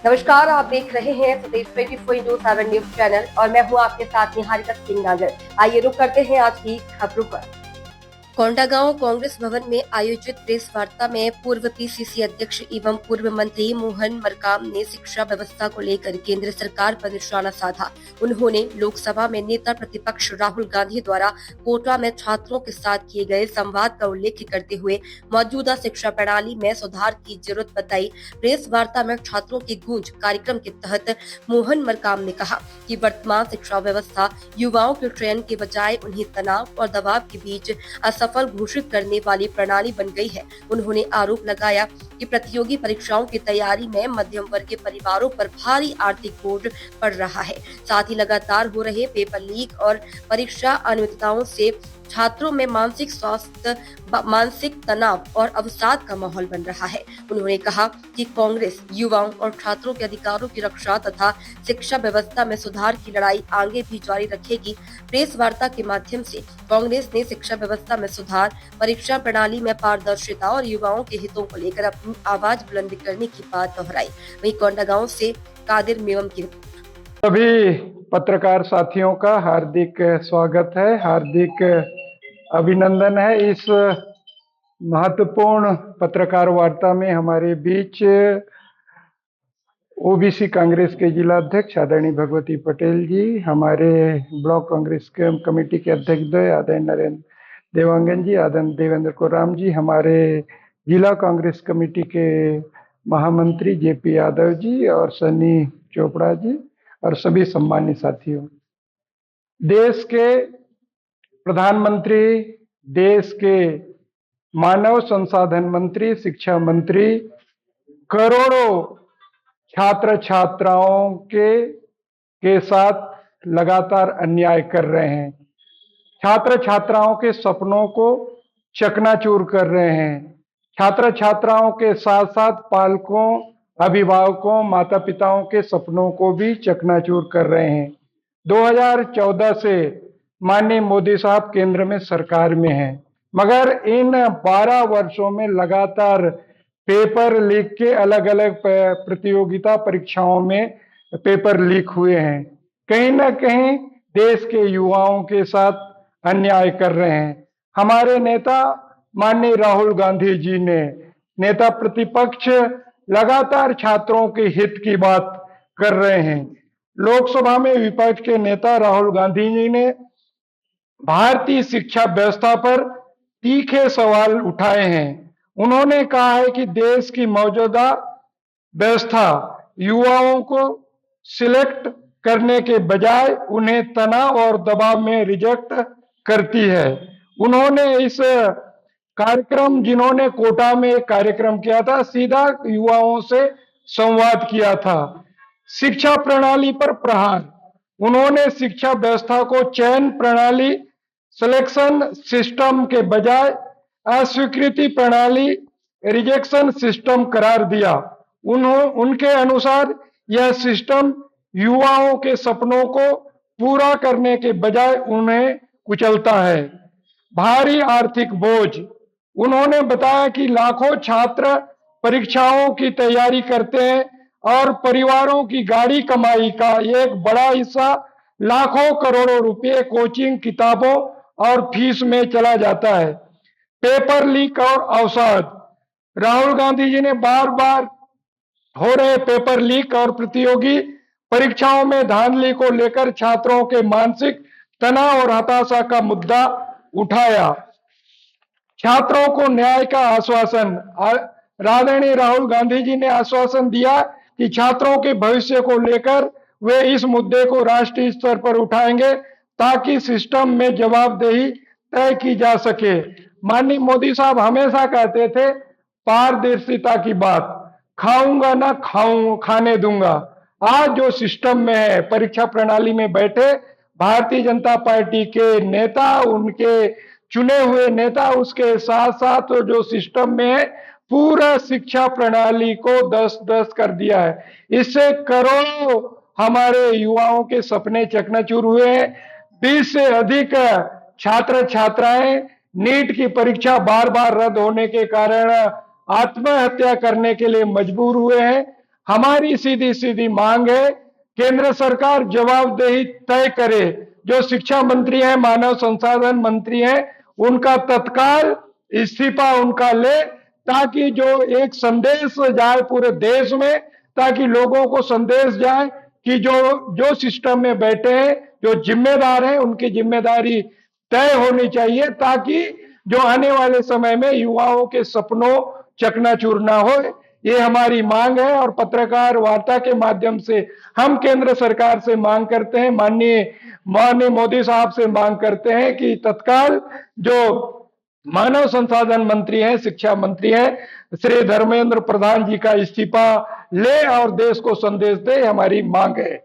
नमस्कार, आप देख रहे हैं सतीश 24/7 न्यूज चैनल और मैं हूं आपके साथ निहारिका सिंह नागर। आइए रुक करते हैं आज की खबरों पर। कोंडागांव कांग्रेस भवन में आयोजित प्रेस वार्ता में पूर्व पीसीसी अध्यक्ष एवं पूर्व मंत्री मोहन मरकाम ने शिक्षा व्यवस्था को लेकर केंद्र सरकार पर निशाना साधा। उन्होंने लोकसभा में नेता प्रतिपक्ष राहुल गांधी द्वारा कोटा में छात्रों के साथ किए गए संवाद का उल्लेख करते हुए मौजूदा शिक्षा प्रणाली में सुधार की जरूरत बताई। प्रेस वार्ता में छात्रों की गूंज कार्यक्रम के तहत मोहन मरकाम ने कहा कि वर्तमान शिक्षा व्यवस्था युवाओं के चयन के बजाय उन्हें तनाव और दबाव के बीच असफल घोषित करने वाली प्रणाली बन गई है। उन्होंने आरोप लगाया कि प्रतियोगी परीक्षाओं की तैयारी में मध्यम वर्ग के परिवारों पर भारी आर्थिक बोझ पड़ रहा है। साथ ही लगातार हो रहे पेपर लीक और परीक्षा अनियमितताओं से छात्रों में मानसिक तनाव और अवसाद का माहौल बन रहा है। उन्होंने कहा कि कांग्रेस युवाओं और छात्रों के अधिकारों की रक्षा तथा शिक्षा व्यवस्था में सुधार की लड़ाई आगे भी जारी रखेगी। प्रेस वार्ता के माध्यम से कांग्रेस ने शिक्षा व्यवस्था में सुधार, परीक्षा प्रणाली में पारदर्शिता और युवाओं के हितों को लेकर अपनी आवाज बुलंद करने की बात दोहराई। वहीं कोंडागांव से कादिर मेवम की सभी पत्रकार साथियों का हार्दिक स्वागत है, हार्दिक अभिनंदन है। इस महत्वपूर्ण पत्रकार वार्ता में हमारे बीच ओबीसी कांग्रेस के जिला अध्यक्ष आदरणीय भगवती पटेल जी, हमारे ब्लॉक कांग्रेस कमेटी के अध्यक्ष आदरणीय नरेंद्र देवांगन जी, आदरणीय देवेंद्र कोराम जी, हमारे जिला कांग्रेस कमेटी के महामंत्री जेपी यादव जी और सनी चोपड़ा जी और सभी सम्मानित साथियों। देश के प्रधानमंत्री, देश के मानव संसाधन मंत्री, शिक्षा मंत्री करोड़ों छात्र छात्राओं के साथ लगातार अन्याय कर रहे हैं। छात्र छात्राओं के सपनों को चकनाचूर कर रहे हैं। छात्र छात्राओं के साथ साथ पालकों, अभिभावकों, माता पिताओं के सपनों को भी चकनाचूर कर रहे हैं। 2014 से माननीय मोदी साहब केंद्र में सरकार में हैं, मगर इन 12 वर्षों में लगातार पेपर लीक के अलग अलग प्रतियोगिता परीक्षाओं में पेपर लीक हुए हैं। कहीं ना कहीं देश के युवाओं के साथ अन्याय कर रहे हैं। हमारे नेता माननीय राहुल गांधी जी ने, नेता प्रतिपक्ष लगातार छात्रों के हित की बात कर रहे हैं। लोकसभा में विपक्ष के नेता राहुल गांधी जी ने भारतीय शिक्षा व्यवस्था पर तीखे सवाल उठाए हैं। उन्होंने कहा है कि देश की मौजूदा व्यवस्था युवाओं को सिलेक्ट करने के बजाय उन्हें तनाव और दबाव में रिजेक्ट करती है। उन्होंने इस कार्यक्रम, जिन्होंने कोटा में एक कार्यक्रम किया था, सीधा युवाओं से संवाद किया था। शिक्षा प्रणाली पर प्रहार, उन्होंने शिक्षा व्यवस्था को चयन प्रणाली, सिलेक्शन सिस्टम के बजाय अस्वीकृति प्रणाली, रिजेक्शन सिस्टम करार दिया। उनके अनुसार यह सिस्टम युवाओं के सपनों को पूरा करने के बजाय उन्हें कुचलता है। भारी आर्थिक बोझ, उन्होंने बताया कि लाखों छात्र परीक्षाओं की तैयारी करते हैं और परिवारों की गाड़ी कमाई का एक बड़ा हिस्सा लाखों करोड़ों रुपए कोचिंग, किताबों और फीस में चला जाता है। पेपर लीक और अवसाद, राहुल गांधी जी ने बार बार हो रहे पेपर लीक और प्रतियोगी परीक्षाओं में धांधली को लेकर छात्रों के मानसिक तनाव और हताशा का मुद्दा उठाया। छात्रों को न्याय का आश्वासन, आदरणीय राहुल गांधी जी ने आश्वासन दिया कि छात्रों के भविष्य को लेकर वे इस मुद्दे को राष्ट्रीय स्तर पर उठाएंगे ताकि सिस्टम में जवाबदेही तय की जा सके। माननीय मोदी साहब हमेशा कहते थे पारदर्शिता की बात, खाऊंगा ना खाने दूंगा। आज जो सिस्टम में है, परीक्षा प्रणाली में बैठे भारतीय जनता पार्टी के नेता, उनके चुने हुए नेता, उसके साथ साथ जो सिस्टम में है, पूरा शिक्षा प्रणाली को दस्त कर दिया है। इससे करोड़ों हमारे युवाओं के सपने चकनाचूर हुए हैं। 20 से अधिक छात्र छात्राएं नीट की परीक्षा बार बार रद्द होने के कारण आत्महत्या करने के लिए मजबूर हुए हैं। हमारी सीधी सीधी मांग है, केंद्र सरकार जवाबदेही तय करे। जो शिक्षा मंत्री हैं, मानव संसाधन मंत्री हैं, उनका तत्काल इस्तीफा उनका ले, ताकि जो एक संदेश जाए पूरे देश में, ताकि लोगों को संदेश जाए कि जो सिस्टम में बैठे हैं, जो जिम्मेदार हैं, उनकी जिम्मेदारी तय होनी चाहिए, ताकि जो आने वाले समय में युवाओं के सपनों चकनाचूर ना हो। ये हमारी मांग है और पत्रकार वार्ता के माध्यम से हम केंद्र सरकार से मांग करते हैं, माननीय मोदी साहब से मांग करते हैं कि तत्काल जो मानव संसाधन मंत्री हैं, शिक्षा मंत्री हैं, श्री धर्मेंद्र प्रधान जी का इस्तीफा ले और देश को संदेश दे, हमारी मांग है।